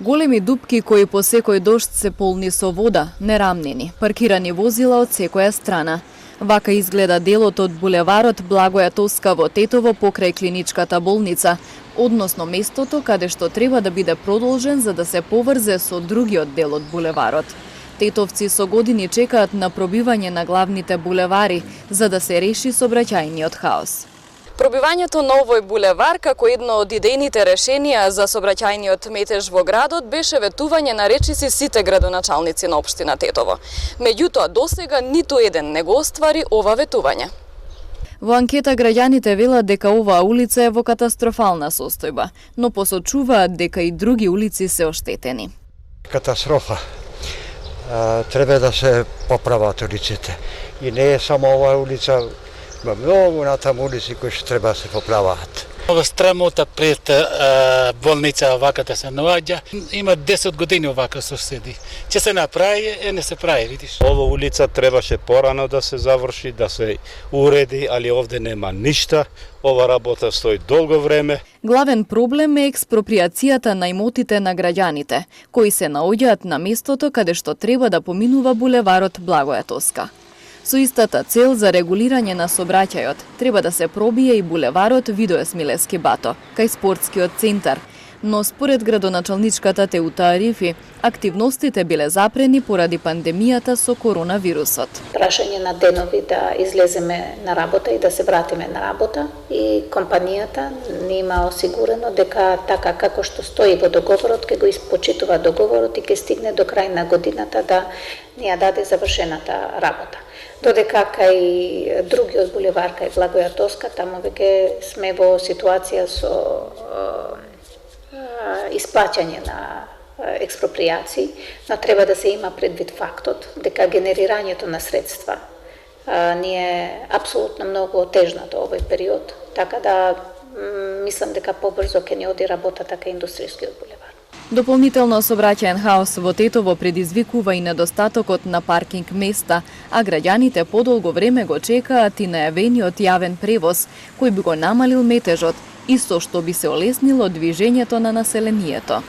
Големи дупки кои по секој дожд се полни со вода, нерамнени, паркирани возила од секоја страна. Вака изгледа делот од булеварот Благоја Тоска во Тетово покрај клиничката болница, односно местото каде што треба да биде продолжен за да се поврзе со другиот дел од булеварот. Тетовци со години чекаат на пробивање на главните булевари за да се реши сообраќајниот хаос. Пробивањето на овој булевар како едно од идејните решенија за сообраќајниот метеж во градот беше ветување на речиси сите градоначалници на општина Тетово. Меѓутоа, досега ниту еден не го оствари ова ветување. Во анкета граѓаните велат дека оваа улица е во катастрофална состојба, но посочуваат дека и други улици се оштетени. Катастрофа. Треба да се поправат улиците. И не е само оваа улица, има многу натаму улици кои што треба да се поправаат. Ова страмота пред болница овака да се наоѓа. Има 10 години овака соседи. Ќе се направи, не се прави, видиш. Ова улица требаше порано да се заврши, да се уреди, али овде нема ништа. Ова работа стои долго време. Главен проблем е експроприацијата на имотите на граѓаните, кои се наоѓаат на местото каде што треба да поминува булеварот Благоја Тоска. Со истата цел за регулирање на сообраќајот треба да се пробие и булеварот Видоес Милевски Бато, кај спортскиот центар, но според градоначалничката Теута Арифи, активностите биле запрени поради пандемијата со коронавирусот. Прашање на денови да излеземе на работа и да се вратиме на работа и компанијата нема осигурено дека така како што стои во договорот ќе го испочитува договорот и ќе стигне до крај на годината да ни ја даде завршената работа. Додека кај другиот булевар, кај Благоја Тоска, таму веќе сме во ситуација со исплаќање на експроприации, но треба да се има предвид фактот дека генерирањето на средства ни е апсолутно многу отежнато овој период, така да мислам дека побрзо ќе ни оди работата кај индустријскиот булевар. Дополнително сообраќаен хаос во Тетово предизвикува и недостатокот на паркинг места, а граѓаните подолго време го чекаат и најавениот јавен превоз, кој би го намалил метежот, исто што би се олеснило движењето на населението.